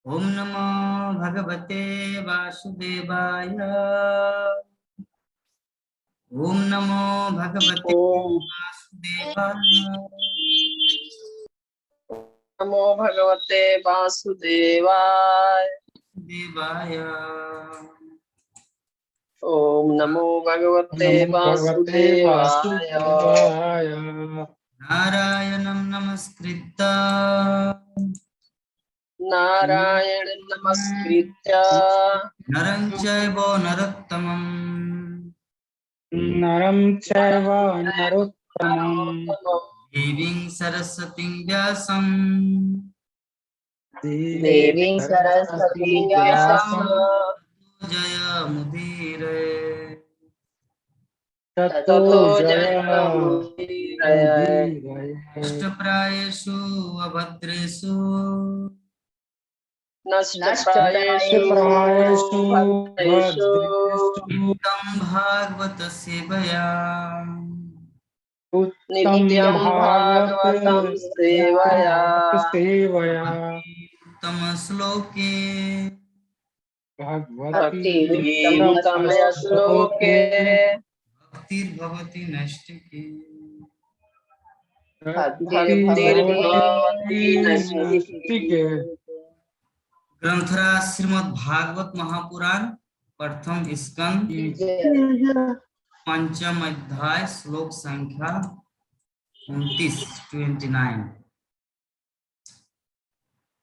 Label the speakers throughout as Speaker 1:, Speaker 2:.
Speaker 1: ओम नमो भगवते वासुदेवाय। ओम नमो भगवते
Speaker 2: ओम
Speaker 1: वासुदेवाय।
Speaker 2: नमो भगवते वासुदेवाय।
Speaker 1: देवाय।
Speaker 2: ओम नमो भगवते
Speaker 3: नमो भगवते
Speaker 2: वासुदेवाय।
Speaker 3: वासुदेवाय।
Speaker 1: नारायणं नमस्कृत्य
Speaker 2: नारायण नमस्कृत्य
Speaker 1: नरं चैव नरोत्तमं
Speaker 3: नरं चैव नरोत्तमं
Speaker 1: देवीं सरस्वतीं व्यासं
Speaker 2: देवीं
Speaker 3: सरस्वती
Speaker 2: सरस्वती व्यासं
Speaker 3: व्यासं
Speaker 1: जय मुदीरये।
Speaker 3: ततो
Speaker 2: ततो जयमुदीरये।
Speaker 3: जयमुदीरये।
Speaker 1: नष्टप्रायेषु अभद्रेषु
Speaker 2: नष्टप्रायेषु
Speaker 3: प्रायेषु
Speaker 2: भद्रेषु
Speaker 3: भद्रेषु
Speaker 1: नित्यं भागवत सेवया
Speaker 3: उत्तम
Speaker 2: नित्यं
Speaker 3: भागवत
Speaker 2: भागवतं सेवया।
Speaker 3: सेवया।
Speaker 1: उत्तम श्लोके
Speaker 3: भगवती उत्तम
Speaker 2: भक्तियुक्तमय
Speaker 3: श्लोके
Speaker 2: श्लोके
Speaker 1: भक्तिर्भवति नैष्टिकी।
Speaker 2: भक्तिर्भवति
Speaker 3: नैष्टिके।
Speaker 2: नैष्टिकी।
Speaker 1: ग्रंथराज श्रीमद् भागवत महापुराण प्रथम स्कंद पंचम अध्याय श्लोक संख्या 29।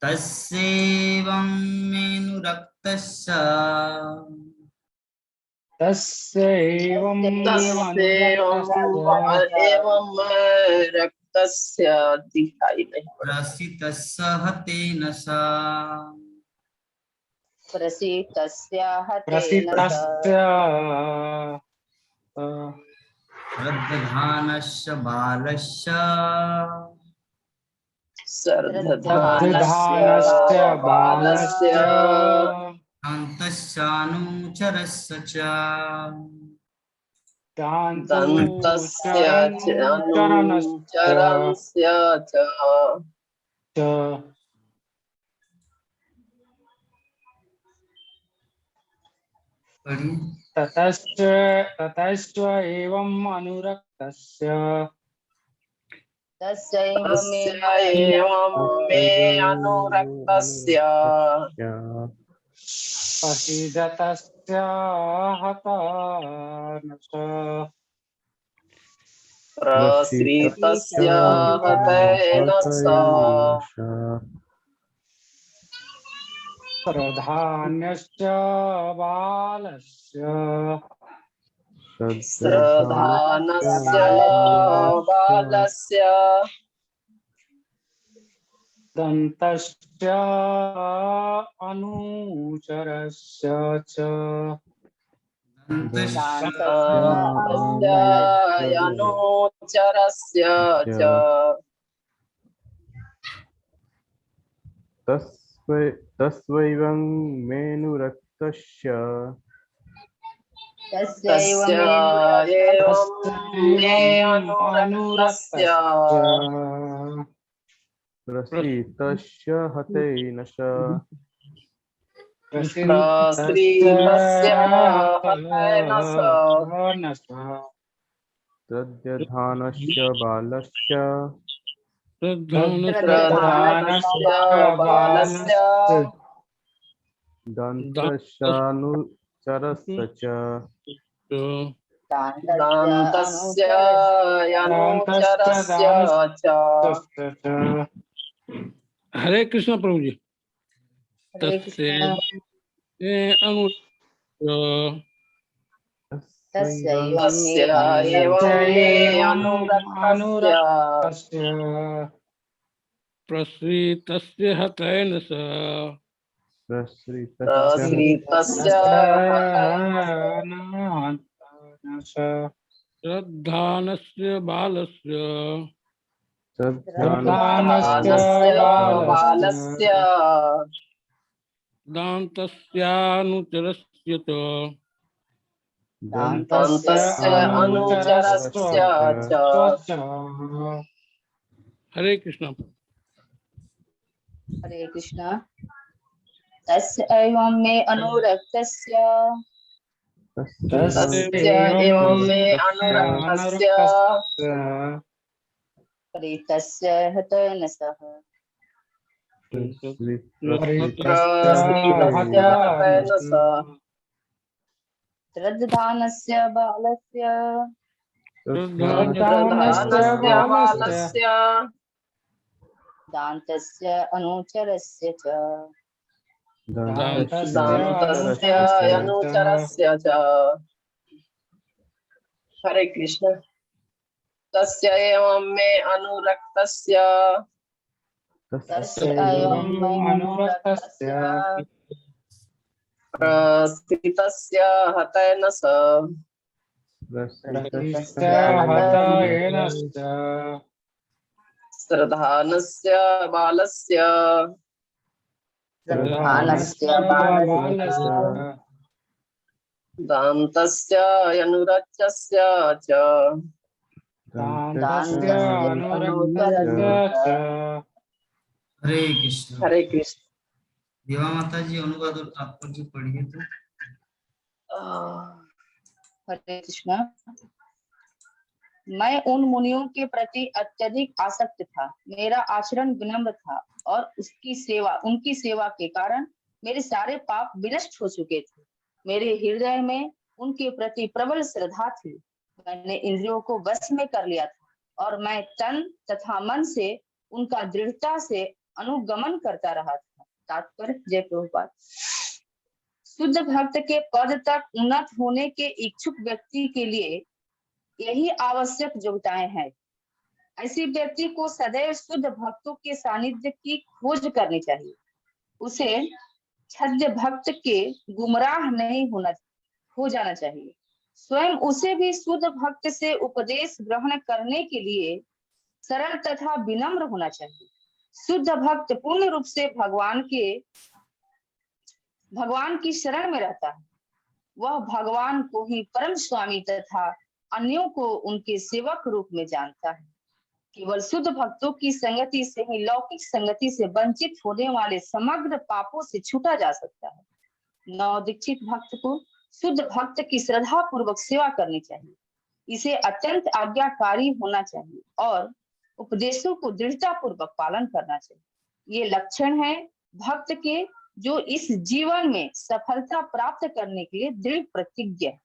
Speaker 1: तस्यैवं मेनुरक्तस्य
Speaker 3: तस्यैवं अनुरक्तस्य
Speaker 2: एवं रक्तस्य दिखाई नहीं पड़ रहा।
Speaker 1: प्रसितस्य हतेन सा
Speaker 2: प्रसिद्धस्याहतेन
Speaker 3: प्रसिद्धस्य
Speaker 1: श्रद्धानस्य बालस्य
Speaker 2: श्रद्धानस्य
Speaker 3: श्रद्धानस्य
Speaker 2: बालस्य
Speaker 3: बालस्य
Speaker 1: शान्तस्यानुचरस्य च
Speaker 2: दन्तस्य च
Speaker 3: शान्तनुचरणश्च
Speaker 2: अनुचरस्य च।
Speaker 3: ततश्च एवम् अनुरक्तस्य
Speaker 2: तस्य एवं मे अनुरक्तस्य
Speaker 3: प्रसीदतस्य हतानस
Speaker 2: प्रसृतस्य हतेन स।
Speaker 3: प्रधान्यश्च बालस्य
Speaker 2: श्रद्धानस्य बालस्य
Speaker 3: दन्तश्च अनुचरस्य च
Speaker 2: दन्तस्य अनुचरस्य च।
Speaker 4: तस्वैवं मेनुरक्तस्य
Speaker 2: तस्य एवं मे अनुरक्तस्य
Speaker 4: प्रसीतस्य हतेन स
Speaker 2: प्रसृतस्य हतेन स।
Speaker 4: तद्यधानस्य बालस्य
Speaker 2: प्रधानस्य बालस्य
Speaker 4: दन्तस्यानुचरस्य च
Speaker 2: दन्तस्य अनुचरस्य च।
Speaker 5: हरे कृष्ण प्रभु जी। तस्य अनु
Speaker 2: तस्य एवं मे अनुरक्तस्य
Speaker 5: प्रसीतस्य हतेन स
Speaker 2: प्रसृतस्य
Speaker 5: श्रद्धानस्य बालस्य
Speaker 2: दानस्य बालस्य
Speaker 5: दान्तस्यानुचरस्य च
Speaker 2: दन्तस्य अनुचरस्य च।
Speaker 5: हरे कृष्ण।
Speaker 6: हरे कृष्णा।
Speaker 2: तस्य एवं मे अनुरक्तस्य तस्य एवं मे अनुरक्तस्य प्रीतस्य हतेन सह प्रस्थितस्य हतेन सह श्रद्धानस्य बालस्य दान्तस्य अनुचरस्य च दान्तस्य अनुचरस्य च। हरे कृष्ण। तस्य एवं मे अनुरक्तस्य तस्य एवं मे अनुरक्तस्य प्रस्थितस्य हतेन सह श्रद्धानस्य बालस्य दान्तस्य अनुरक्तस्य च
Speaker 1: हरे कृष्ण।
Speaker 2: हरे कृष्ण।
Speaker 1: देवा माता जी अनुवाद और तात्पर्य पढ़िए तो।
Speaker 2: हरे कृष्ण। मैं उन मुनियों के प्रति अत्यधिक आसक्त था, मेरा आचरण विनम्र था और उनकी सेवा के कारण मेरे सारे पाप विनष्ट हो चुके थे। मेरे हृदय में उनके प्रति प्रबल श्रद्धा थी। मैंने इंद्रियों को वश में कर लिया था और मैं तन तथा मन से उनका दृढ़ता से अनुगमन करता रहा था। तात्पर्य जय प्रभुपाद। शुद्ध भक्त के पद तक उन्नत होने के इच्छुक व्यक्ति के लिए यही आवश्यक योग्यताएं हैं। ऐसे व्यक्ति को सदैव शुद्ध भक्तों के सानिध्य की खोज करनी चाहिए। उसे छद्म भक्त के गुमराह नहीं हो जाना चाहिए। स्वयं उसे भी शुद्ध भक्त से उपदेश ग्रहण करने के लिए सरल तथा विनम्र होना चाहिए। शुद्ध भक्त पूर्ण रूप से भगवान की शरण में रहता है। वह भगवान को ही परम स्वामी तथा अन्यों को उनके सेवक रूप में जानता है। केवल शुद्ध भक्तों की संगति से ही लौकिक संगति से वंचित होने वाले समग्र पापों से छूटा जा सकता है। नव दीक्षित भक्त को शुद्ध भक्त की श्रद्धा पूर्वक सेवा करनी चाहिए। इसे अत्यंत आज्ञाकारी होना चाहिए और उपदेशों को दृढ़ता पूर्वक पालन करना चाहिए। ये लक्षण है भक्त के जो इस जीवन में सफलता प्राप्त करने के लिए दृढ़ प्रतिज्ञ है।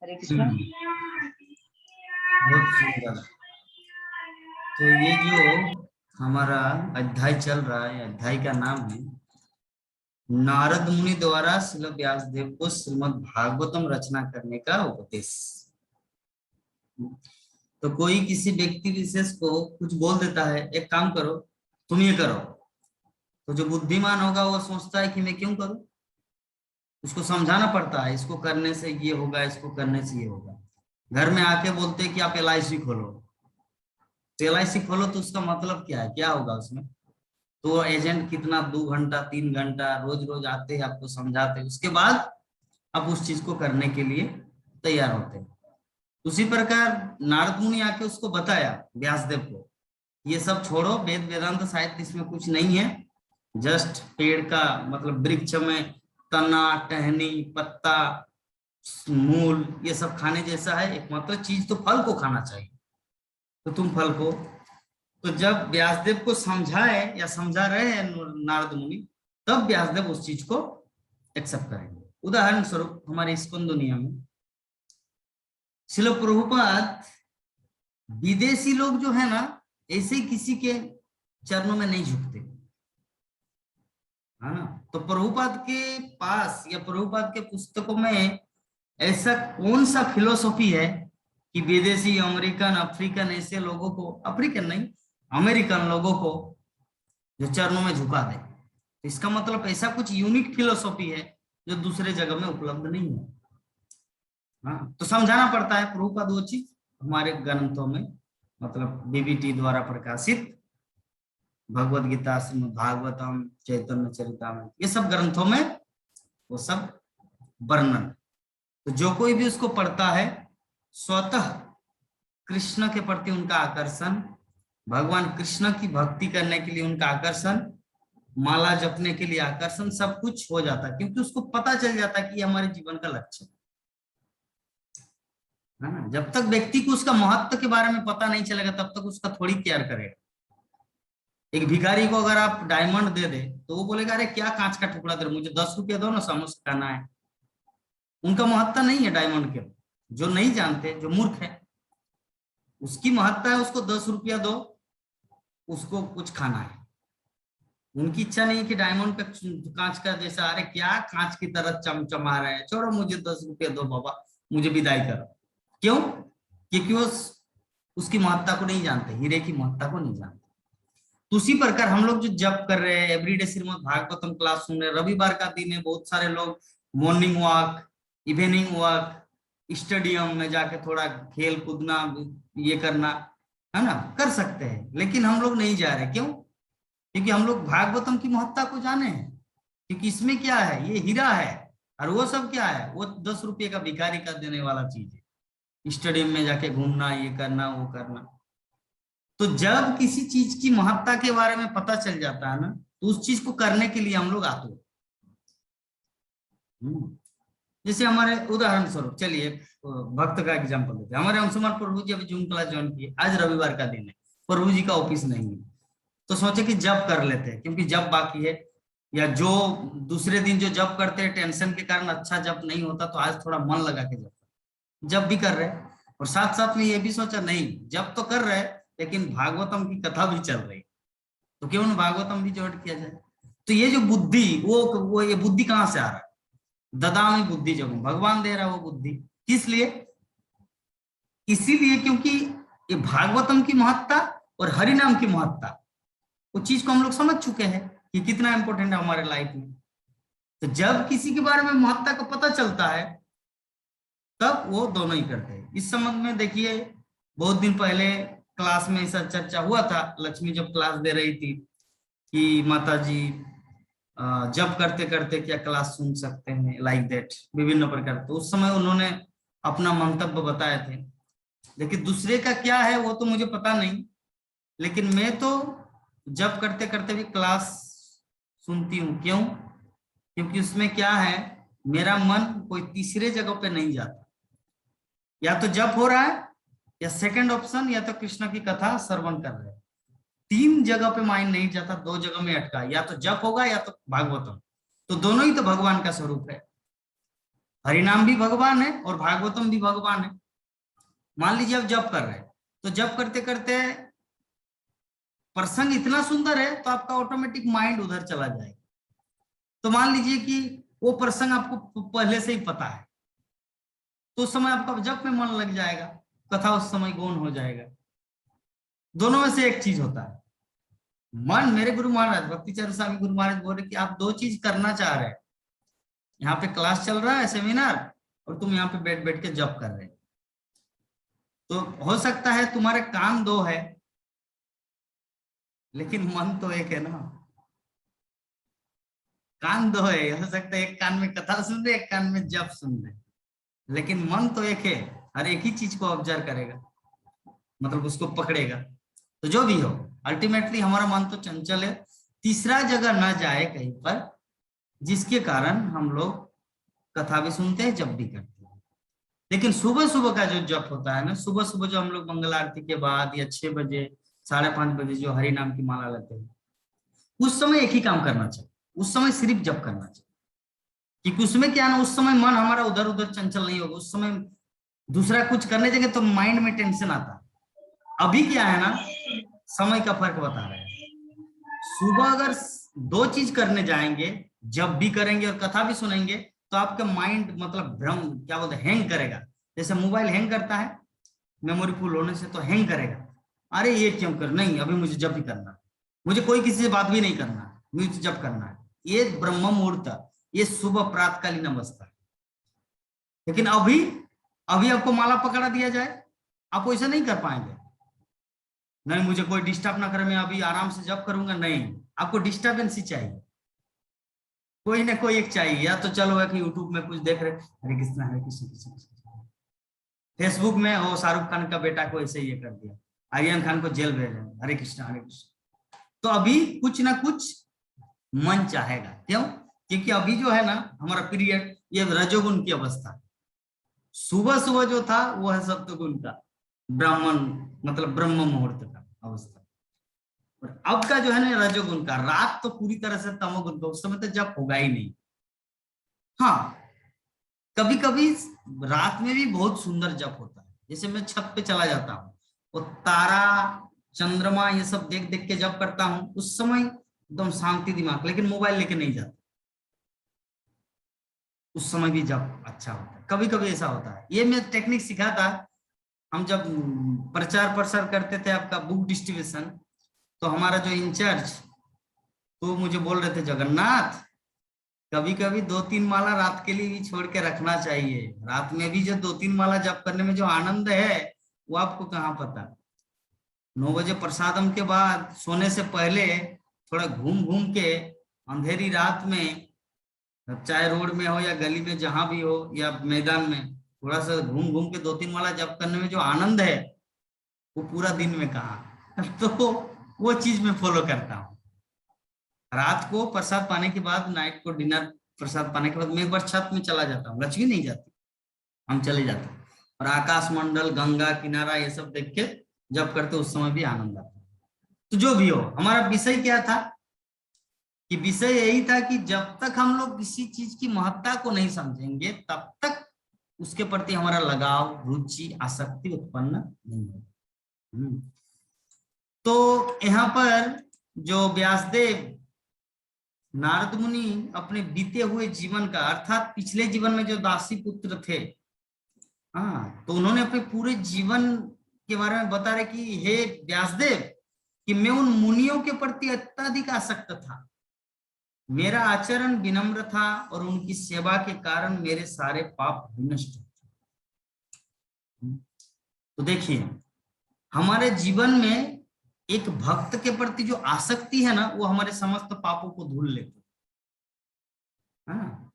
Speaker 2: हरे कृष्ण।
Speaker 1: बहुत सुंदर। तो ये जो हमारा अध्याय चल रहा है, अध्याय का नाम है नारद मुनि द्वारा श्रील व्यासदेव को श्रीमद् भागवतम रचना करने का उपदेश। तो कोई किसी व्यक्ति विशेष को कुछ बोल देता है, एक काम करो, तुम ये करो, तो जो बुद्धिमान होगा वो सोचता है कि मैं क्यों करूं। उसको समझाना पड़ता है, इसको करने से ये होगा, इसको करने से ये होगा। घर में आके बोलते हैं कि आप LIC खोलो, तो LIC खोलो तो उसका मतलब क्या है, क्या होगा उसमें? तो एजेंट कितना 2 घंटा 3 घंटा रोज रोज आते हैं, आपको समझाते हैं, उसके बाद आप उस चीज को करने के लिए तैयार होते हैं। उसी प्रकार नारद मुनि आके उसको बताया व्यासदेव को, ये सब छोड़ो, वेद वेदांत साहित्य इसमें कुछ नहीं है, जस्ट पेड़ का मतलब वृक्ष में तना टहनी पत्ता मूल ये सब खाने जैसा है, एकमात्र चीज तो फल को खाना चाहिए, तो तुम फल को। तो जब व्यासदेव को समझाए या समझा रहे हैं नारद मुनि, तब व्यासदेव उस चीज को एक्सेप्ट करेंगे। उदाहरण स्वरूप हमारे इस्कॉन दुनिया में श्रील प्रभुपाद विदेशी लोग जो है ना, ऐसे ही किसी के चरणों में नहीं झुकते, है ना। तो प्रभुपाद के पास या प्रभुपाद के पुस्तकों में ऐसा कौन सा फिलोसॉफी है कि विदेशी अमेरिकन अफ्रीकन ऐसे लोगों को, अफ्रीकन नहीं अमेरिकन लोगों को जो चरणों में झुका दे। तो इसका मतलब ऐसा कुछ यूनिक फिलोसॉफी है जो दूसरे जगह में उपलब्ध नहीं है। हाँ, तो समझाना पड़ता है प्रभुपाद वो चीज हमारे ग्रंथों में, मतलब BBT द्वारा प्रकाशित भगवद गीता, श्रीमद् भागवतम, चैतन्य चरितामृत, ये सब ग्रंथों में वो सब वर्णन। तो जो कोई भी उसको पढ़ता है स्वतः कृष्ण के प्रति उनका आकर्षण, भगवान कृष्ण की भक्ति करने के लिए उनका आकर्षण माला जपने के लिए आकर्षण, सब कुछ हो जाता, क्योंकि उसको पता चल जाता कि ये हमारे जीवन का लक्ष्य है ना। जब तक व्यक्ति को उसका महत्व के बारे में पता नहीं चलेगा तब तक उसका थोड़ी केयर करेगा। एक भिखारी को अगर आप डायमंड दे दे तो वो बोलेगा अरे क्या कांच का टुकड़ा दे, मुझे 10 रुपया दो ना, समोसा खाना है। उनका महत्व नहीं है डायमंड के। जो नहीं जानते, जो मूर्ख है, उसकी महत्व है उसको 10 रुपया दो, उसको कुछ खाना है। उनकी इच्छा नहीं कि डायमंड का कांच का जैसा, अरे क्या कांच की तरह चमचमा रहा है, छोड़ो मुझे 10 रुपया दो बाबा, मुझे विदाई करो। क्यों? क्योंकि वो उसकी महत्ता को नहीं जानते, हीरे की महत्ता को नहीं जानते। तो उसी प्रकार हम लोग जो जप कर रहे हैं, एवरीडे श्रीमद् भागवतम क्लास सुन रहे हैं, रविवार का दिन है, बहुत सारे लोग morning walk, evening walk, stadium में जाके थोड़ा खेल कूदना, ये करना है ना, कर सकते हैं, लेकिन हम लोग नहीं जा रहे। क्यों? क्योंकि हम लोग भागवतम की महत्ता को जाने हैं, क्योंकि इसमें क्या है, ये हीरा है, और वो सब क्या है, वो 10 रुपये का भिखारी का देने वाला चीज है। स्टेडियम में जाके घूमना, ये करना, वो करना। तो जब किसी चीज की महत्ता के बारे में पता चल जाता है ना, तो उस चीज को करने के लिए हम लोग आते हैं। जैसे हमारे उदाहरण स्वरूप, चलिए भक्त का एग्जांपल देते हैं। हमारे अंशुमान प्रभु जी अभी जूम क्लास ज्वाइन किए, आज रविवार का दिन है, प्रभु जी का ऑफिस नहीं है, तो सोचे कि जब कर लेते हैं, क्योंकि जब बाकी है, या जो दूसरे दिन जो जब करते हैं टेंशन के कारण अच्छा जब नहीं होता, तो आज थोड़ा मन लगा के जब भी कर रहे हैं। और साथ साथ में ये भी सोचा नहीं, जब तो कर रहे हैं लेकिन भागवतम की कथा भी चल रही, तो क्यों न भागवतम भी ज्वाइन किया जाए। तो ये जो बुद्धि, वो ये बुद्धि कहाँ से आ रहा है? ददामी बुद्धि जब भगवान दे रहा है वो बुद्धि। किस लिए? इसीलिए क्योंकि ये भागवतम की महत्ता और हरिनाम की महत्ता, वो चीज को हम लोग समझ चुके हैं कि कितना इंपॉर्टेंट है हमारे लाइफ में। तो जब किसी के बारे में महत्ता का पता चलता है तब वो दोनों ही करते हैं। इस संबंध में देखिए, बहुत दिन पहले क्लास में ऐसा चर्चा हुआ था, लक्ष्मी जब क्लास दे रही थी कि माता जी जब करते करते क्या क्लास सुन सकते हैं, लाइक दैट, विभिन्न प्रकार। तो उस समय उन्होंने अपना मंतव्य बताए थे। लेकिन दूसरे का क्या है वो तो मुझे पता नहीं, लेकिन मैं तो जब करते करते भी क्लास सुनती हूँ। क्यों? क्योंकि उसमें क्या है, मेरा मन कोई तीसरे जगह पे नहीं जाता। या तो जप हो रहा है, या सेकंड ऑप्शन, या तो कृष्ण की कथा श्रवण कर रहे हैं। 3 जगह पे माइंड नहीं जाता, 2 जगह में अटका, या तो जप होगा या तो भागवतम। तो दोनों ही तो भगवान का स्वरूप है। हरिनाम भी भगवान है और भागवतम भी भगवान है। मान लीजिए आप जप कर रहे हैं, तो जप करते करते प्रसंग इतना सुंदर है तो आपका ऑटोमेटिक माइंड उधर चला जाएगा। तो मान लीजिए कि वो प्रसंग आपको पहले से ही पता है, तो उस समय आपका जप में मन लग जाएगा, कथा उस समय गौण हो जाएगा। दोनों में से एक चीज होता है मन। मेरे गुरु महाराज भक्ति चरण स्वामी गुरु महाराज बोल रहे कि आप 2 चीज करना चाह रहे हैं, यहाँ पे क्लास चल रहा है, सेमिनार, और तुम यहाँ पे बैठ बैठ के जप कर रहे हैं। तो हो सकता है तुम्हारे कान 2 है लेकिन मन तो एक है ना। कान 2 है, हो सकता है एक कान में कथा सुन रहे, एक कान में जप सुन रहे, लेकिन मन तो एक है, हर एक ही चीज को ऑब्जर्व करेगा, मतलब उसको पकड़ेगा। तो जो भी हो, अल्टीमेटली हमारा मन तो चंचल है, तीसरा जगह ना जाए कहीं पर, जिसके कारण हम लोग कथा भी सुनते हैं, जप भी करते हैं। लेकिन सुबह सुबह का जो जप होता है ना, सुबह सुबह जो हम लोग मंगल आरती के बाद या 6 बजे 5:30 बजे जो हरि नाम की माला लेते हैं, उस समय एक ही काम करना चाहिए, उस समय सिर्फ जप करना चाहिए। क्योंकि उसमें क्या है ना, उस समय मन हमारा उधर उधर चंचल नहीं होगा। उस समय दूसरा कुछ करने जगह तो माइंड में टेंशन आता है। अभी क्या है ना, समय का फर्क बता रहे हैं। सुबह अगर 2 चीज करने जाएंगे, जब भी करेंगे और कथा भी सुनेंगे, तो आपका माइंड मतलब भ्रम, क्या बोलते हैं, हैंग करेगा। जैसे मोबाइल हैंग करता है, मेमोरी फुल होने से तो हैंग करेगा। अरे ये क्यों कर, नहीं अभी मुझे जब भी करना है, मुझे कोई किसी से बात भी नहीं करना है, मुझे जब करना है। ये ब्रह्म मुहूर्त, ये सुबह प्रातकालीन अवस्था है। लेकिन अभी आपको माला पकड़ा दिया जाए, आप वैसे नहीं कर पाएंगे। नहीं मुझे कोई डिस्टर्ब ना करे, मैं अभी आराम से जब करूंगा, नहीं, आपको डिस्टर्बेंस ही चाहिए, कोई ना कोई एक चाहिए। या तो चलो है कि यूट्यूब में कुछ देख रहे, हरे कृष्ण हरे कृष्ण कृष्ण कृष्ण, फेसबुक में हो शाहरुख खान का बेटा को ऐसे ये कर दिया, आर्यन खान को जेल भेज रहे, हरे कृष्ण हरे कृष्ण। तो अभी कुछ ना कुछ मन चाहेगा। क्यों? क्योंकि अभी जो है ना हमारा पीरियड ये रजोगुण की अवस्था, सुबह सुबह जो था वो है सत्वगुण का, ब्राह्मण मतलब ब्रह्म मुहूर्त का अवस्था, और अब का जो है ना रजोगुण का, रात तो पूरी तरह से तमोगुण का, उस समय तो जप होगा ही नहीं। हाँ, कभी कभी रात में भी बहुत सुंदर जप होता है, जैसे मैं छत पे चला जाता हूँ और तारा चंद्रमा ये सब देख देख के जप करता हूँ, उस समय एकदम शांति दिमाग, लेकिन मोबाइल लेके नहीं जाता, उस समय भी जप अच्छा होता है। कभी कभी ऐसा होता है, ये मैं टेक्निक सीखा था। हम जब प्रचार प्रसार करते थे आपका बुक डिस्ट्रीब्यूशन, तो हमारा जो इंचार्ज तो मुझे बोल रहे थे, जगन्नाथ कभी कभी 2-3 माला रात के लिए भी छोड़ के रखना चाहिए, रात में भी जो 2-3 माला जप करने में जो आनंद है वो आपको कहाँ पता। 9 बजे प्रसादम के बाद सोने से पहले थोड़ा घूम घूम के अंधेरी रात में, चाहे रोड में हो या गली में जहां भी हो या मैदान में, थोड़ा सा घूम घूम के 2-3 माला जप करने में जो आनंद है वो पूरा दिन में कहाँ। तो वो चीज मैं फॉलो करता हूँ। रात को प्रसाद पाने के बाद, नाइट को डिनर प्रसाद पाने के बाद मैं एक बार छत में चला जाता हूँ, लक्ष्मी नहीं जाती, हम चले जाते हैं और आकाश मंडल गंगा किनारा ये सब देख के जब करते उस समय भी आनंद आता है। तो जो भी हो, हमारा विषय क्या था कि विषय यही था कि जब तक हम लोग किसी चीज की महत्ता को नहीं समझेंगे तब तक उसके प्रति हमारा लगाव, रुचि, आसक्ति उत्पन्न नहीं होगी। तो यहाँ पर जो व्यासदेव नारद मुनि अपने बीते हुए जीवन का, अर्थात पिछले जीवन में जो दासी पुत्र थे, हाँ, तो उन्होंने अपने पूरे जीवन के बारे में बता रहे कि हे व्यासदेव, कि मैं उन मुनियों के प्रति अत्यधिक आसक्त था, मेरा आचरण विनम्र था और उनकी सेवा के कारण मेरे सारे पाप विनष्ट हुए। तो देखिए, हमारे जीवन में एक भक्त के प्रति जो आसक्ति है ना, वो हमारे समस्त पापों को धुल लेती है। हाँ,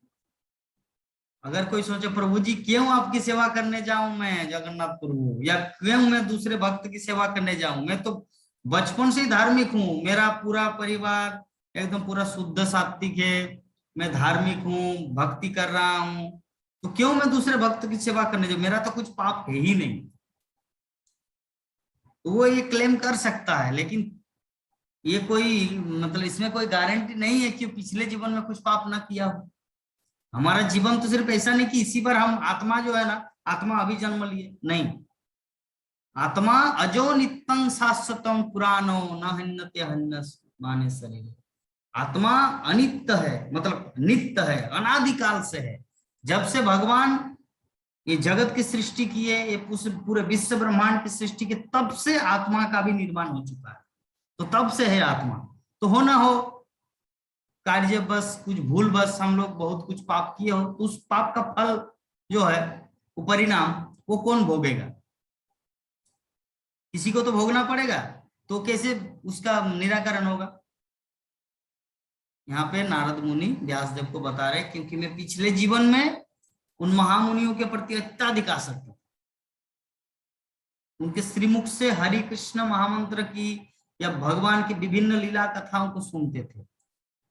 Speaker 1: अगर कोई सोचे प्रभु जी क्यों आपकी सेवा करने जाऊं मैं जगन्नाथ प्रभु, या क्यों मैं दूसरे भक्त की सेवा करने जाऊं, मैं तो बचपन से ही धार्मिक हूँ, मेरा पूरा परिवार एकदम पूरा शुद्ध सात्विक है, मैं धार्मिक हूँ, भक्ति कर रहा हूँ, तो क्यों मैं दूसरे भक्त की सेवा करने जाऊं, मेरा तो कुछ पाप है ही नहीं। तो वो ये क्लेम कर सकता है, लेकिन ये कोई मतलब इसमें कोई गारंटी नहीं है कि पिछले जीवन में कुछ पाप ना किया हो। हमारा जीवन तो सिर्फ ऐसा नहीं कि इसी बार हम आत्मा जो है ना, आत्मा अभी जन्म लिए, नहीं, आत्मा अजो नित्यं शाश्वतम पुरानो न हन्यते हन्यस माने शरीर, आत्मा अनित्य है, मतलब नित्य है, अनादिकाल से है। जब से भगवान ये जगत की सृष्टि की है, ये पूरे विश्व ब्रह्मांड की सृष्टि की, तब से आत्मा का भी निर्माण हो चुका है, तो तब से है आत्मा। तो हो ना हो कार्य बस कुछ भूल बस हम लोग बहुत कुछ पाप किए हो, तो उस पाप का फल जो है, वो परिणाम, वो कौन भोगेगा? किसी को तो भोगना पड़ेगा, तो कैसे उसका निराकरण होगा? यहाँ पे नारद मुनि व्यासदेव को बता रहे, क्योंकि मैं पिछले जीवन में उन महामुनियों के प्रति अत्यधिक आसक्त था, उनके श्रीमुख से हरि कृष्ण महामंत्र की या भगवान की विभिन्न लीला कथाओं को सुनते थे,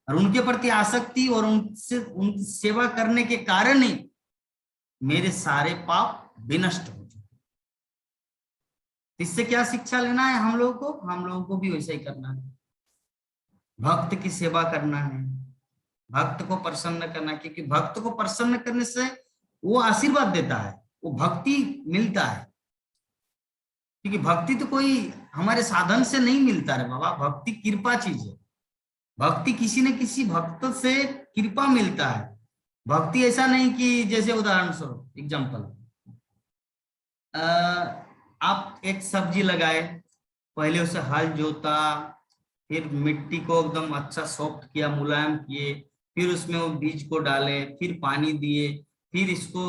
Speaker 1: और उनके प्रति आसक्ति और उनकी सेवा करने के कारण ही मेरे सारे पाप विनष्ट हो चुके। इससे क्या शिक्षा लेना है हम लोगों को? हम लोगों को भी वैसा ही करना है, भक्त की सेवा करना है, भक्त को प्रसन्न करना है, क्योंकि भक्त को प्रसन्न करने से वो आशीर्वाद देता है, वो भक्ति मिलता है। क्योंकि भक्ति तो कोई हमारे साधन से नहीं मिलता रे बाबा, भक्ति कृपा चीज है, भक्ति किसी न किसी भक्त से कृपा मिलता है। भक्ति ऐसा नहीं कि जैसे उदाहरण स्वरूप एग्जाम्पल, आप एक सब्जी लगाए, पहले उसे हल जोता, फिर मिट्टी को एकदम अच्छा सॉफ्ट किया, मुलायम किए, फिर उसमें वो बीज को डाले, फिर पानी दिए, फिर इसको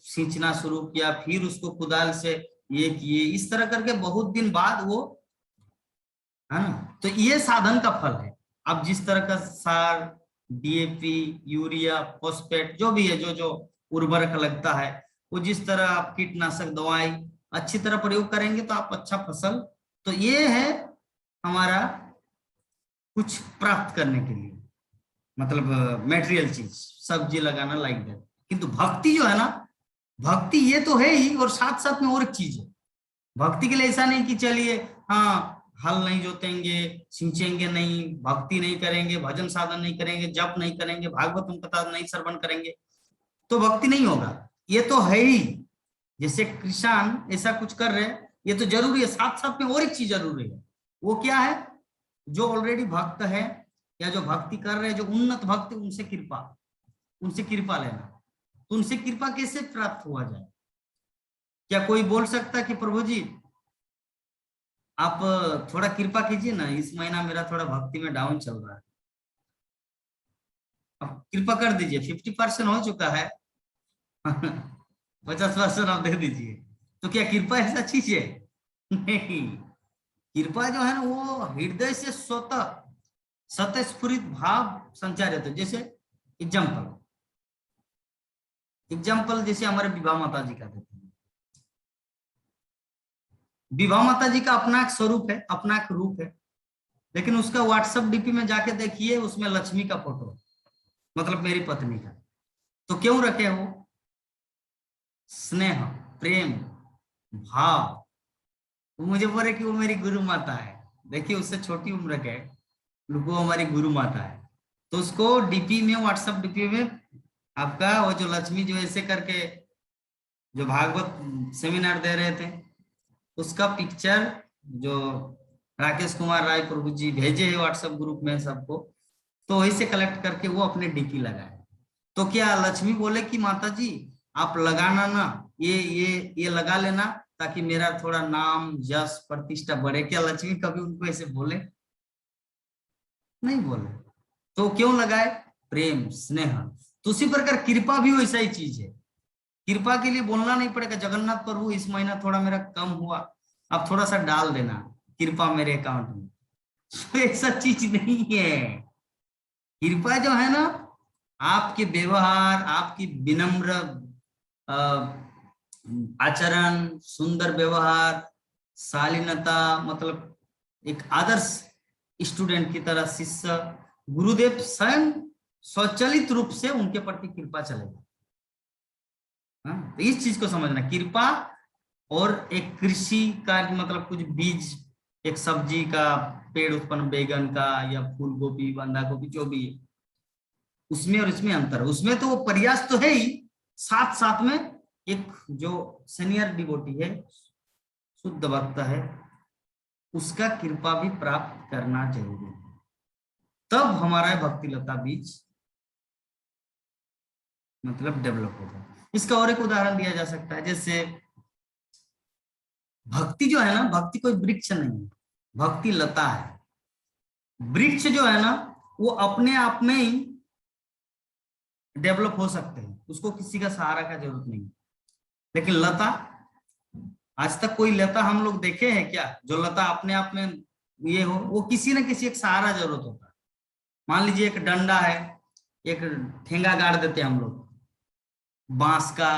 Speaker 1: सींचना शुरू किया, फिर उसको कुदाल से ये किए, इस तरह करके बहुत दिन बाद वो, है ना, तो ये साधन का फल है। अब जिस तरह का सार, डीएपी, यूरिया, फॉस्फेट जो भी है, जो जो उर्वरक लगता है, वो जिस तरह आप कीटनाशक दवाई अच्छी तरह प्रयोग करेंगे तो आप अच्छा फसल, तो ये है हमारा कुछ प्राप्त करने के लिए। मतलब मेटेरियल चीज, सब्जी लगाना लाइक दैट। किंतु भक्ति जो है ना, भक्ति ये तो है ही, और साथ साथ में और एक चीज है। भक्ति के लिए ऐसा नहीं कि चलिए हाँ हल नहीं जोतेंगे, सिंचेंगे नहीं, भक्ति नहीं करेंगे, भजन साधन नहीं करेंगे, जप नहीं करेंगे, भागवतम कथा नहीं श्रवण करेंगे तो भक्ति नहीं होगा। ये तो है ही, जैसे कृष्ण ऐसा कुछ कर रहे हैं, ये तो जरूरी है। साथ साथ में और एक चीज जरूरी है, वो क्या है? जो ऑलरेडी भक्त है या जो भक्ति कर रहे हैं, जो उन्नत भक्त, उनसे कृपा लेना। तो उनसे कृपा कैसे प्राप्त हुआ जाए? क्या कोई बोल सकता है कि प्रभु जी आप थोड़ा कृपा कीजिए ना, इस महीना मेरा थोड़ा भक्ति में डाउन चल रहा है, आप कृपा कर दीजिए, 50% हो चुका है 50% आप दे दीजिए। तो क्या कृपा ऐसा चीज है? नहीं, कृपा जो है ना वो हृदय से स्वतःस्फुरित भाव संचारित है। जैसे एग्जाम्पल जैसे हमारे विवाह माता जी का देते हैं। विवाह माता जी का अपना एक स्वरूप है, अपना एक रूप है, लेकिन उसका व्हाट्सएप डीपी में जाके देखिए, उसमें लक्ष्मी का फोटो, मतलब मेरी पत्नी का। तो क्यों रखे हो? स्नेह, प्रेम, भाव। वो मुझे बोले कि वो मेरी गुरु माता है। देखिए उससे छोटी उम्र के वो हमारी गुरु माता है। तो उसको डीपी में, व्हाट्सएप डीपी में आपका वो जो लक्ष्मी जो ऐसे करके जो भागवत सेमिनार दे रहे थे, उसका पिक्चर जो राकेश कुमार राय प्रभु जी भेजे है व्हाट्सएप ग्रुप में सबको, तो वही से कलेक्ट करके वो अपने डीपी लगाए। तो क्या लक्ष्मी बोले कि माता जी आप लगाना ना, ये लगा लेना ताकि मेरा थोड़ा नाम यश प्रतिष्ठा बढ़े? क्या लक्ष्मी कभी उनको ऐसे बोले? नहीं बोले। तो क्यों लगाए? प्रेम, स्नेह। तो उसी प्रकार कृपा भी वैसा ही चीज है। कृपा के लिए बोलना नहीं पड़ेगा, जगन्नाथ प्रभु इस महीना थोड़ा मेरा कम हुआ, आप थोड़ा सा डाल देना कृपा मेरे अकाउंट में। तो ऐसा चीज नहीं है। कृपा जो है ना, आपके व्यवहार, आपकी विनम्र आचरण, सुंदर व्यवहार, शालीनता, मतलब एक आदर्श स्टूडेंट की तरह शिष्य, गुरुदेव स्वयं स्वचालित रूप से उनके प्रति कृपा चलेगा। तो इस चीज को समझना, कृपा और एक कृषि का मतलब कुछ बीज, एक सब्जी का पेड़ उत्पन्न, बैगन का या फूल गोभी, बंधा गोभी, जो भी है, उसमें और इसमें अंतर है। उसमें तो वो प्रयास तो है ही, साथ साथ में एक जो सीनियर डिवोटी है, शुद्ध भक्त है, उसका कृपा भी प्राप्त करना जरूरी है। तब हमारा भक्ति लता बीज मतलब डेवलप होगा। इसका और एक उदाहरण दिया जा सकता है, जैसे भक्ति जो है ना, भक्ति कोई वृक्ष नहीं है, भक्ति लता है। वृक्ष जो है ना वो अपने आप में ही डेवलप हो सकते हैं, उसको किसी का सहारा का जरूरत नहीं। लेकिन लता, आज तक कोई लता हम लोग देखे हैं क्या जो लता अपने आप में ये हो? वो किसी न किसी एक सहारा जरूरत होता है। मान लीजिए एक डंडा है, एक ठेंगा गाड़ देते हैं हम लोग बांस का,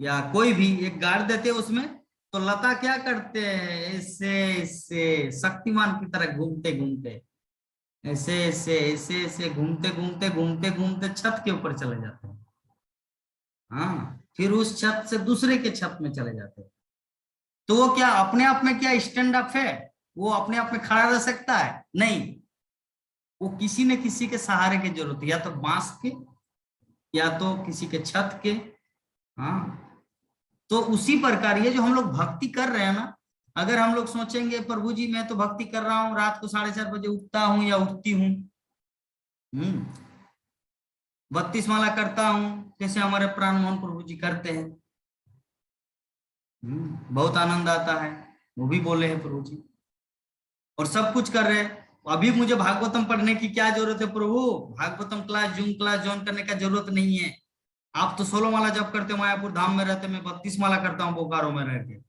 Speaker 1: या कोई भी एक गाड़ देते हैं उसमें, तो लता क्या करते हैं? ऐसे ऐसे शक्तिमान की तरह घूमते घूमते, ऐसे ऐसे ऐसे ऐसे घूमते घूमते घूमते घूमते छत के ऊपर चले जाते हैं। हाँ, फिर उस छत से दूसरे के छत में चले जाते हैं। तो वो क्या अपने आप में क्या स्टैंड अप है? वो अपने आप में खड़ा रह सकता है? नहीं, वो किसी न किसी के सहारे की जरूरत है, या तो बांस के या तो किसी के छत के। हाँ, तो उसी प्रकार ये जो हम लोग भक्ति कर रहे हैं ना, अगर हम लोग सोचेंगे प्रभु जी मैं तो भक्ति कर रहा हूँ, रात को 4:30 बजे उठता हूँ या उठती हूँ, 32 माला करता हूँ, जैसे हमारे प्राण मोहन प्रभु जी करते हैं, बहुत आनंद आता है, वो भी बोले हैं प्रभु जी, और सब कुछ कर रहे हैं। अभी मुझे भागवतम पढ़ने की क्या जरूरत है प्रभु? Bhagavatam class, zoom class join करने का जरूरत नहीं है। आप तो 16 माला जब करते हो, मायापुर धाम में रहते, मैं 32 माला करता हूँ बोकारो में रह के।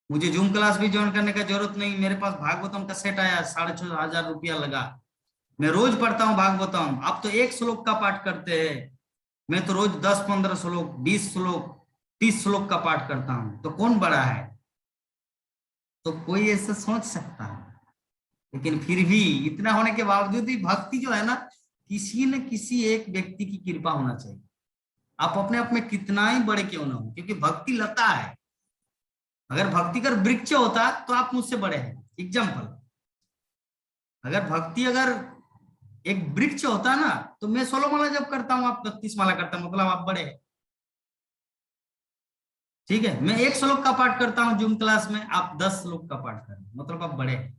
Speaker 1: मुझे जूम क्लास भी ज्वाइन करने का जरूरत नहीं। मेरे पास भागवतम का सेट आया, 6,500 रुपया लगा, मैं रोज पढ़ता हूँ भागवतम। आप तो एक श्लोक का पाठ करते हैं, मैं तो रोज 10-15 श्लोक, 20 श्लोक, 30 श्लोक का पाठ करता हूँ। तो कौन बड़ा है? तो कोई ऐसा सोच सकता है, लेकिन फिर भी इतना होने के बावजूद भी भक्ति जो है ना किसी न किसी एक व्यक्ति की कृपा होना चाहिए। आप अपने आप में कितना ही बड़े क्यों ना हो, क्योंकि भक्ति लता है। अगर भक्ति कर वृक्ष होता तो आप मुझसे बड़े हैं। एग्जाम्पल, अगर एक वृक्ष होता ना, तो मैं 16 माला जब करता हूँ, आप 32 माला करता हूँ, मतलब आप बड़े हैं। ठीक है, मैं 1 श्लोक का पाठ करता हूँ जूम क्लास में, आप 10 श्लोक का पाठ कर रहे हैं, मतलब आप बड़े हैं।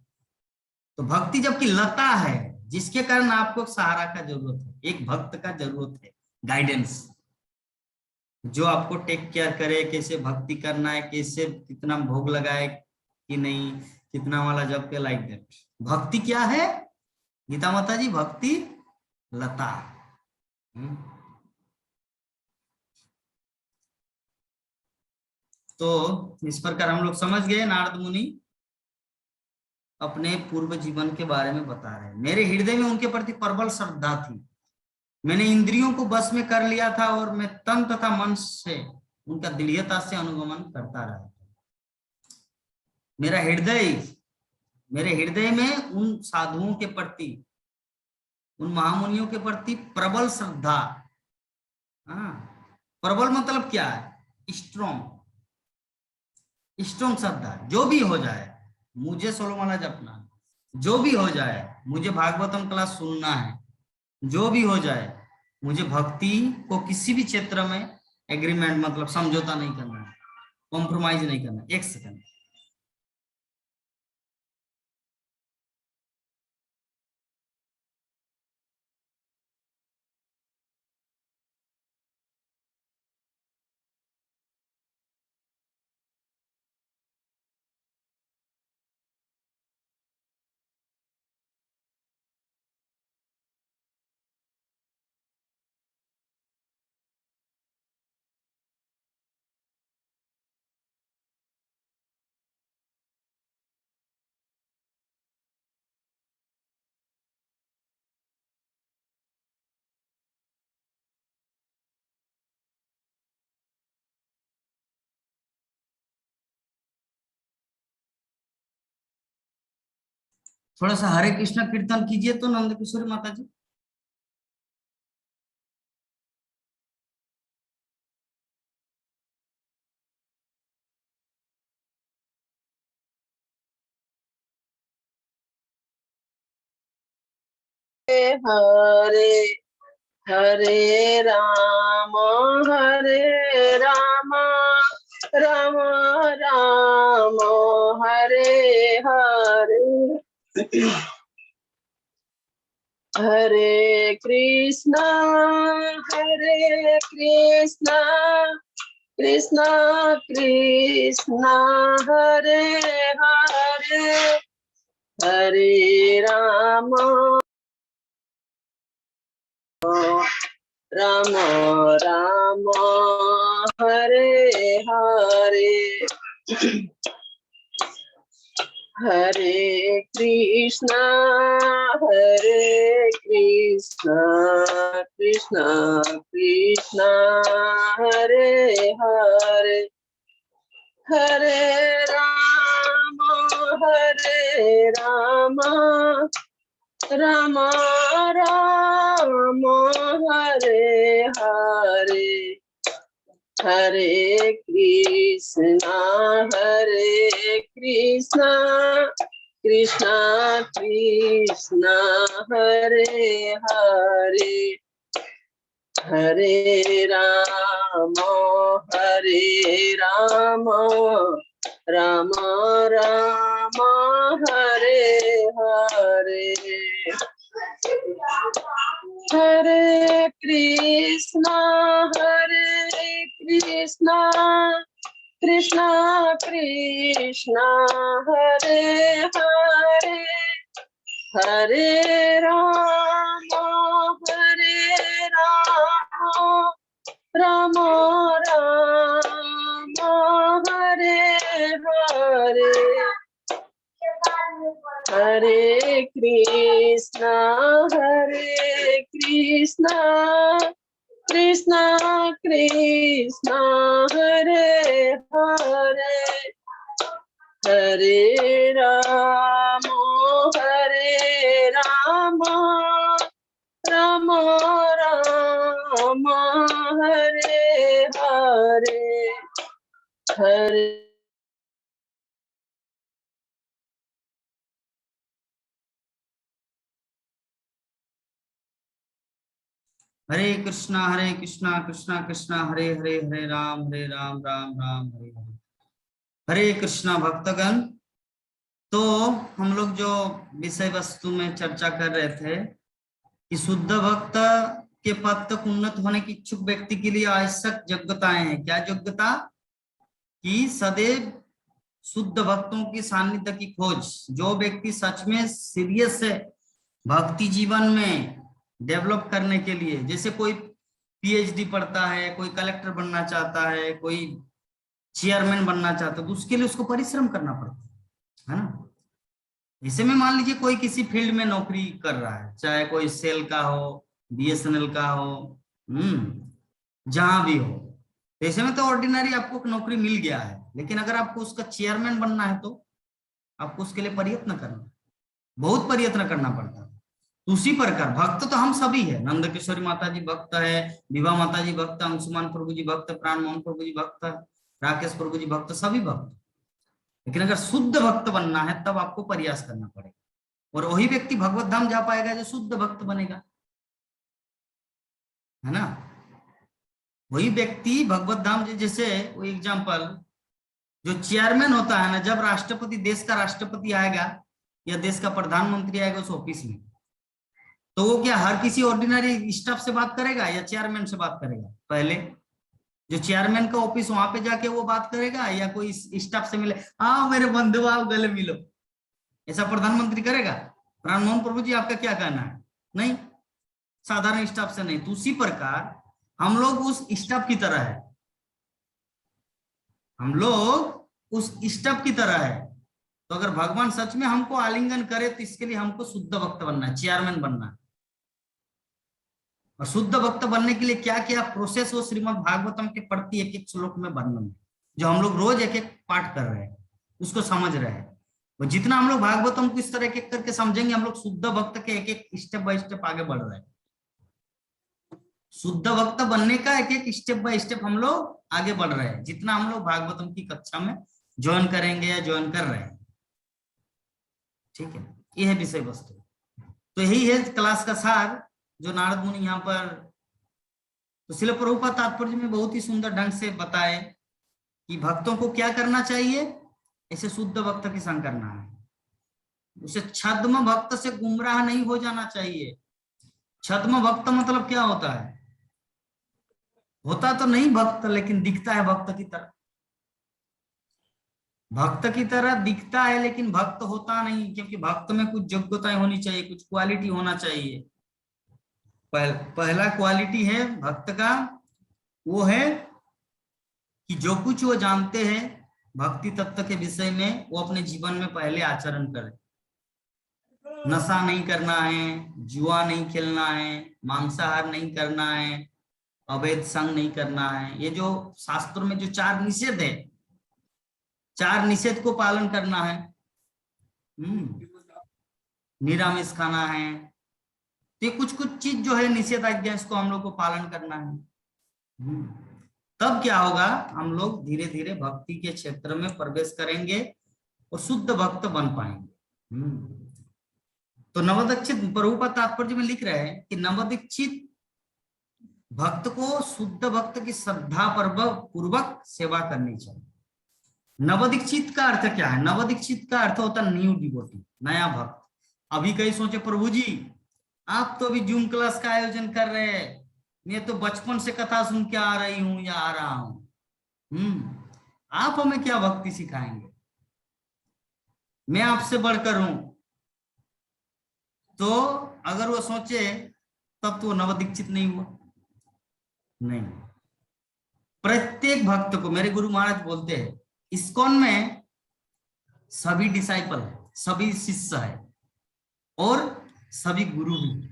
Speaker 1: तो भक्ति जबकि लता है, जिसके कारण आपको सहारा का जरूरत है, एक भक्त का जरूरत है, गाइडेंस, जो आपको टेक केयर करे, कैसे भक्ति करना है, कैसे कितना भोग लगाए कि नहीं, कितना वाला जप के, लाइक दैट। भक्ति क्या है गीता माता जी? भक्ति लता। तो इस प्रकार हम लोग समझ गए, नारद मुनि अपने पूर्व जीवन के बारे में बता रहे हैं। मेरे हृदय में उनके प्रति प्रबल श्रद्धा थी, मैंने इंद्रियों को बस में कर लिया था और मैं तन तथा मन से उनका दृढ़ता से अनुगमन करता रहा। मेरे हृदय में उन साधुओं के प्रति, उन महामुनियों के प्रति प्रबल श्रद्धा। प्रबल मतलब क्या है? स्ट्रॉन्ग श्रद्धा। जो भी हो जाए, मुझे 16 माला जपना, जो भी हो जाए, मुझे भागवतम क्लास सुनना है, जो भी हो जाए, मुझे भक्ति को किसी भी क्षेत्र में एग्रीमेंट मतलब समझौता नहीं करना है, कॉम्प्रोमाइज नहीं करना। एक सेकंड, थोड़ा सा हरे कृष्ण कीर्तन कीजिए तो नंद किशोरी माता जी।
Speaker 6: हरे हरे राम राम राम हरे हरे, हरे कृष्णा कृष्णा कृष्णा हरे हरे, हरे राम राम राम हरे हरे, हरे कृष्णा कृष्णा कृष्णा हरे हरे, हरे राम राम राम हरे हरे, हरे कृष्णा कृष्णा कृष्णा हरे हरे, हरे राम राम राम हरे हरे, हरे कृष्णा कृष्णा कृष्णा हरे हरे, हरे राम राम राम हरे हरे, हरे कृष्णा कृष्णा कृष्णा हरे हरे, हरे राम राम हरे
Speaker 1: हरे कृष्णा कृष्णा कृष्णा हरे हरे, हरे राम राम राम हरे हरे। हरे कृष्णा भक्तगण, तो हम लोग जो विषय वस्तु में चर्चा कर रहे थे कि शुद्ध भक्त के पद तक उन्नत होने की इच्छुक व्यक्ति के लिए आवश्यक योग्यताएं हैं। क्या योग्यता? कि सदैव शुद्ध भक्तों की सानिध्य की खोज। जो व्यक्ति सच में सीरियस है भक्ति जीवन में डेवलप करने के लिए, जैसे कोई पीएचडी पढ़ता है, कोई कलेक्टर बनना चाहता है, कोई चेयरमैन बनना चाहता है, तो उसके लिए उसको परिश्रम करना पड़ता है ना। इसे में मान लीजिए कोई किसी फील्ड में नौकरी कर रहा है, चाहे कोई सेल का हो, बीएसएनएल का हो, जहां भी हो, ऐसे में तो ऑर्डिनरी आपको नौकरी मिल गया है, लेकिन अगर आपको उसका चेयरमैन बनना है तो आपको उसके लिए प्रयत्न करना, बहुत प्रयत्न करना पड़ता है। उसी प्रकार भक्त तो हम सभी है। नंद किशोरी माता जी भक्त है, विभा माता जी भक्त, अंशुमान प्रभु जी भक्त, प्राण मोहन प्रभु जी भक्त, राकेश प्रभु जी भक्त, सभी भक्त। लेकिन अगर शुद्ध भक्त बनना है तब आपको प्रयास करना पड़ेगा, और वही व्यक्ति भगवत धाम जा पाएगा जो शुद्ध भक्त बनेगा, है ना। वही व्यक्ति भगवत धाम, जैसे वो एग्जाम्पल, जो चेयरमैन होता है ना, जब राष्ट्रपति, देश का राष्ट्रपति आएगा या देश का प्रधानमंत्री आएगा उस ऑफिस में, तो वो क्या हर किसी ऑर्डिनरी स्टाफ से बात करेगा या चेयरमैन से बात करेगा? पहले जो चेयरमैन का ऑफिस, वहां पे जाके वो बात करेगा, या कोई स्टाफ से मिले, हाँ मेरे बंधु आओ गले मिलो, ऐसा प्रधानमंत्री करेगा? प्राण मोहन प्रभु जी आपका क्या कहना है? नहीं, साधारण स्टाफ से नहीं। तो उसी प्रकार हम लोग उस स्टाफ की तरह है, हम लोग उस स्टाफ की तरह है। तो अगर भगवान सच में हमको आलिंगन करे तो इसके लिए हमको शुद्ध भक्त बनना है, चेयरमैन बनना है। और शुद्ध भक्त बनने के लिए क्या क्या प्रोसेस वो श्रीमद् भागवतम के प्रति एक एक श्लोक में वर्णन, जो हम लोग रोज एक एक पाठ कर रहे हैं, उसको समझ रहे हैं। और जितना हम लोग भागवतम को इस तरह एक एक करके समझेंगे, हम लोग शुद्ध भक्त के एक एक स्टेप बाय स्टेप आगे बढ़ रहे हैं। शुद्ध भक्त बनने का एक एक स्टेप बाय स्टेप हम लोग आगे बढ़ रहे हैं, जितना हम लोग भागवतम की कक्षा में ज्वाइन करेंगे या ज्वाइन कर रहे हैं। ठीक है, ये है विषय वस्तु। तो यही है क्लास का सार जो नारद मुनि यहाँ पर, तो श्रील प्रभुपाद तात्पर्य में बहुत ही सुंदर ढंग से बताए कि भक्तों को क्या करना चाहिए। ऐसे शुद्ध भक्त की संग करना है, उसे छद्म भक्त से गुमराह नहीं हो जाना चाहिए। छद्म भक्त मतलब क्या होता है? होता तो नहीं भक्त, लेकिन दिखता है भक्त की तरह, भक्त की तरह दिखता है लेकिन भक्त होता नहीं, क्योंकि भक्त में कुछ योग्यताएं होनी चाहिए, कुछ क्वालिटी होना चाहिए। पहला क्वालिटी है भक्त का, वो है कि जो कुछ वो जानते हैं भक्ति तत्व के विषय में, वो अपने जीवन में पहले आचरण करें। नशा नहीं करना है, जुआ नहीं खेलना है, मांसाहार नहीं करना है, अवैध संग नहीं करना है। ये जो शास्त्रों में जो 4 निषेध है, 4 निषेध को पालन करना है। निरामिष खाना है, तो कुछ कुछ चीज जो है निषेध आज्ञा, इसको हम लोग को पालन करना है। तब क्या होगा, हम लोग धीरे धीरे भक्ति के क्षेत्र में प्रवेश करेंगे और शुद्ध भक्त बन पाएंगे। तो नवदीक्षित प्रभुपाद तात्पर्य में लिख रहे हैं कि नवदीक्षित भक्त को शुद्ध भक्त की श्रद्धा पूर्वक सेवा करनी चाहिए। नवदीक्षित का अर्थ क्या है? नवदीक्षित का अर्थ होता है न्यू डिवोटी, नया भक्त। अभी कहीं सोचे प्रभु जी आप तो अभी जूम क्लास का आयोजन कर रहे हैं, मैं तो बचपन से कथा सुन के आ रही हूं या आ रहा हूं, आप हमें क्या भक्ति सिखाएंगे, मैं आपसे बढ़कर हूं। तो अगर वो सोचे तब तो नवदीक्षित नहीं हुआ। नहीं, प्रत्येक भक्त को, मेरे गुरु महाराज बोलते हैं, इस्कॉन में सभी डिसाइपल है, सभी शिष्य है और सभी गुरु भी।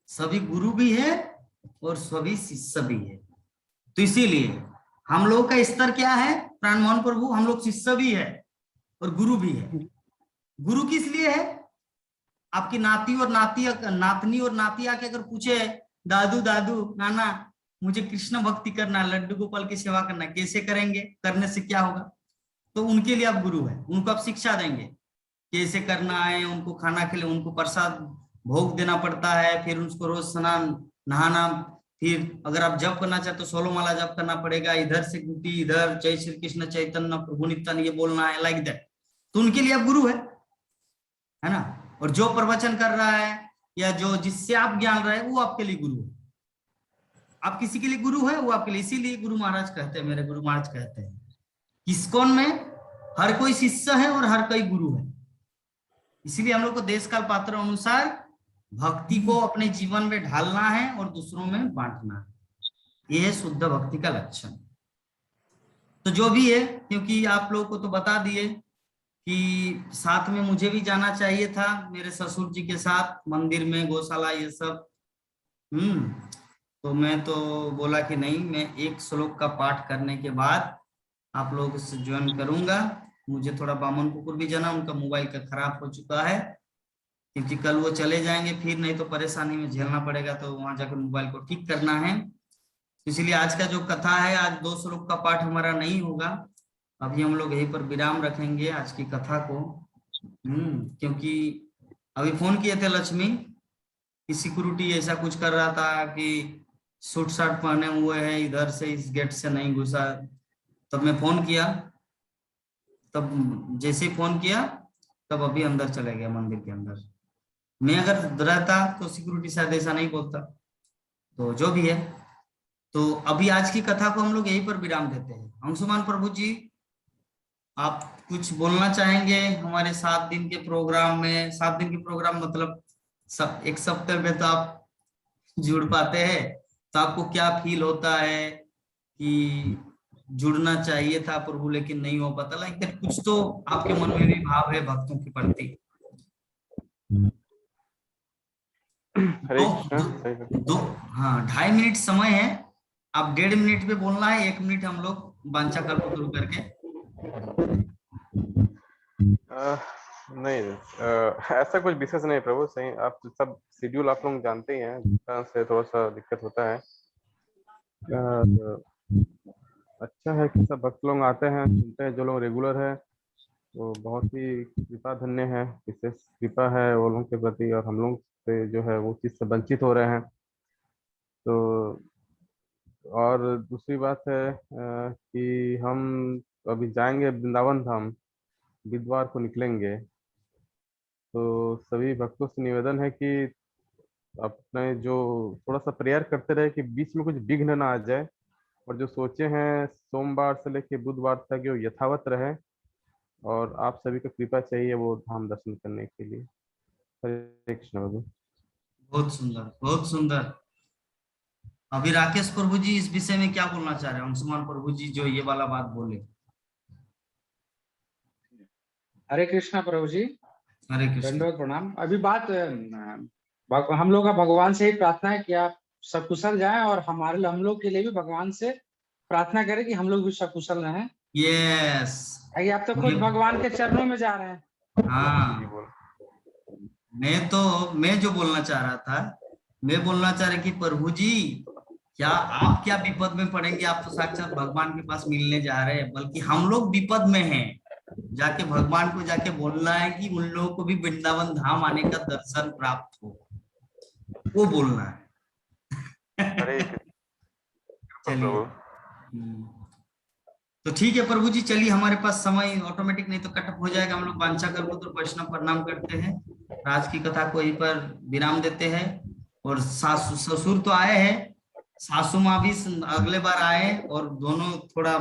Speaker 1: सभी गुरु भी है और सभी शिष्य भी है। तो इसीलिए हम लोग का स्तर क्या है प्राणमोहन प्रभु, हम लोग शिष्य भी है और गुरु भी है। गुरु किस लिए है? आपकी नाती और नातनी और नाती आके अगर पूछे दादू दादू नाना मुझे कृष्ण भक्ति करना, लड्डू गोपाल की सेवा करना, कैसे करेंगे, करने से क्या होगा? तो उनके लिए आप गुरु है, उनको आप शिक्षा देंगे कैसे करना है, उनको खाना खिले, उनको प्रसाद भोग देना पड़ता है, फिर उसको रोज स्नान नहाना, फिर अगर आप जप करना चाहते तो 16 माला जप करना पड़ेगा, इधर से गुटी इधर जय श्री कृष्ण चैतन्य प्रभु नित्यानंद ये बोलना है, लाइक दैट। तो उनके लिए आप गुरु है ना। और जो प्रवचन कर रहा है या जो जिससे आप ज्ञान रहे वो आपके लिए गुरु है। आप किसी के लिए गुरु है, वो आपके लिए, इसीलिए गुरु महाराज कहते हैं, मेरे गुरु महाराज कहते हैं इस्कॉन में हर कोई शिष्य है और हर कोई गुरु है। इसीलिए हम लोग को देश काल पात्र अनुसार भक्ति को अपने जीवन में ढालना है और दूसरों में बांटना है। यह है शुद्ध भक्ति का लक्षण। तो जो भी है, क्योंकि आप लोगों को तो बता दिए कि साथ में मुझे भी जाना चाहिए था मेरे ससुर जी के साथ मंदिर में, गौशाला ये सब। तो मैं तो बोला कि नहीं, मैं एक श्लोक का पाठ करने के बाद आप लोगों से ज्वाइन करूंगा। मुझे थोड़ा बामनपुर भी जाना, उनका मोबाइल का खराब हो चुका है, क्योंकि कल वो चले जाएंगे, फिर नहीं तो परेशानी में झेलना पड़ेगा, तो वहां जाकर मोबाइल को ठीक करना है। इसलिए आज का जो कथा है, आज 2 श्लोक का पाठ हमारा नहीं होगा, अभी हम लोग यहीं पर विराम रखेंगे आज की कथा को। क्योंकि अभी फोन किए थे लक्ष्मी कि सिक्योरिटी ऐसा कुछ कर रहा था कि सूट शर्ट पहने हुए हैं, इधर से इस गेट से नहीं घुसा। तब मैं फोन किया, तब जैसे ही फोन किया तब अभी अंदर चले गया मंदिर के अंदर। मैं अगर रहता तो सिक्योरिटी शायद ऐसा नहीं बोलता। तो जो भी है, तो अभी आज की कथा को हम लोग यहीं पर विराम देते हैं। अंशुमान प्रभु जी, आप कुछ बोलना चाहेंगे हमारे 7 दिन के प्रोग्राम में? 7 दिन के प्रोग्राम मतलब एक सप्ताह में तो आप जुड़ पाते हैं, तो आपको क्या फील होता है कि जुड़ना चाहिए था प्रभु लेकिन नहीं हो पाता? लाइक कुछ तो आपके मन में भी भाव है भक्तों के प्रति। हाँ, 2.5 मिनट समय है, आप 1.5 मिनट पे बोलना है, 1 मिनट हम लोग वांछा कल्पतरु करके।
Speaker 4: नहीं, ऐसा कुछ विशेष नहीं प्रभु, सही आप सब शेड्यूल आप लोग जानते ही हैं, से थोड़ा सा दिक्कत होता है। अच्छा है कि सब भक्त लोग आते हैं, सुनते हैं, जो लोग रेगुलर है वो बहुत ही कृपा धन्य है, विशेष कृपा है वो लोगों के प्रति, और हम लोग से जो है वो चीज़ से वंचित हो रहे हैं। तो और दूसरी बात है कि हम अभी जाएंगे वृंदावन धाम, बुधवार को निकलेंगे। तो सभी भक्तों से निवेदन है कि अपने जो थोड़ा सा प्रेयर करते रहे कि बीच में कुछ विघ्न ना आ जाए, और जो सोचे हैं सोमवार से लेकर बुधवार तक वो यथावत रहे, और आप सभी को कृपा चाहिए वो धाम दर्शन करने के लिए। हरे कृष्ण प्रभु।
Speaker 1: बहुत सुंदर, बहुत सुंदर। अभी राकेश प्रभु जी इस विषय में क्या बोलना चाह रहे हैं? अंशुमान प्रभु जी जो ये वाला बात बोले।
Speaker 3: हरे कृष्णा प्रभु जी,
Speaker 1: हरे कृष्ण।
Speaker 3: दंडवत प्रणाम। अभी बात हम लोग का भगवान से ही प्रार्थना है कि आप सकुशल जाएं, और हम लोग के लिए भी भगवान से प्रार्थना करें कि हम लोग भी सकुशल रहें।
Speaker 1: यस,
Speaker 3: आप तो खुद भगवान के चरणों में जा रहे हैं।
Speaker 1: हाँ, मैं जो बोलना चाह रहा था, मैं बोलना चाह रहा कि प्रभु जी क्या आप क्या विपद में पड़ेंगे? आप तो साक्षात भगवान के पास मिलने जा रहे हैं, बल्कि हम लोग विपद में हैं। जाके भगवान को जाके बोलना है कि उन लोगों को भी वृंदावन धाम आने का दर्शन प्राप्त हो, वो बोलना है। चलिए, तो ठीक है प्रभु जी, चलिए हमारे पास समय ऑटोमेटिक नहीं तो कटअप हो जाएगा। हम लोग वांछा कल्पतरु वैष्णव प्रणाम करते हैं, आज की कथा को यहीं पर विराम देते हैं। और सासू ससुर तो आए हैं, सासू माँ भी अगले बार आए, और दोनों थोड़ा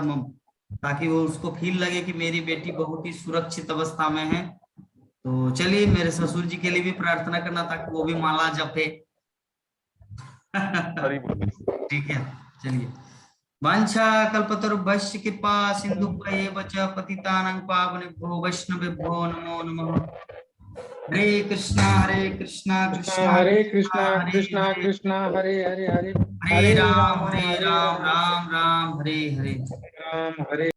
Speaker 1: ताकि वो उसको फील लगे कि मेरी बेटी बहुत ही सुरक्षित अवस्था में है। तो चलिए मेरे ससुर जी के लिए भी प्रार्थना करना ताकि वो भी माला जपे। ठीक है, चलिए। वांछा कल्पतरुभ्यश्च कृपा सिन्धुभ्यैव च पतितानां पावनेभ्यो वैष्णवेभ्यो नमो नमः। हरे कृष्णा कृष्णा
Speaker 3: हरे कृष्णा कृष्णा कृष्णा हरे हरे हरे
Speaker 1: हरे राम राम राम हरे हरे
Speaker 3: राम हरे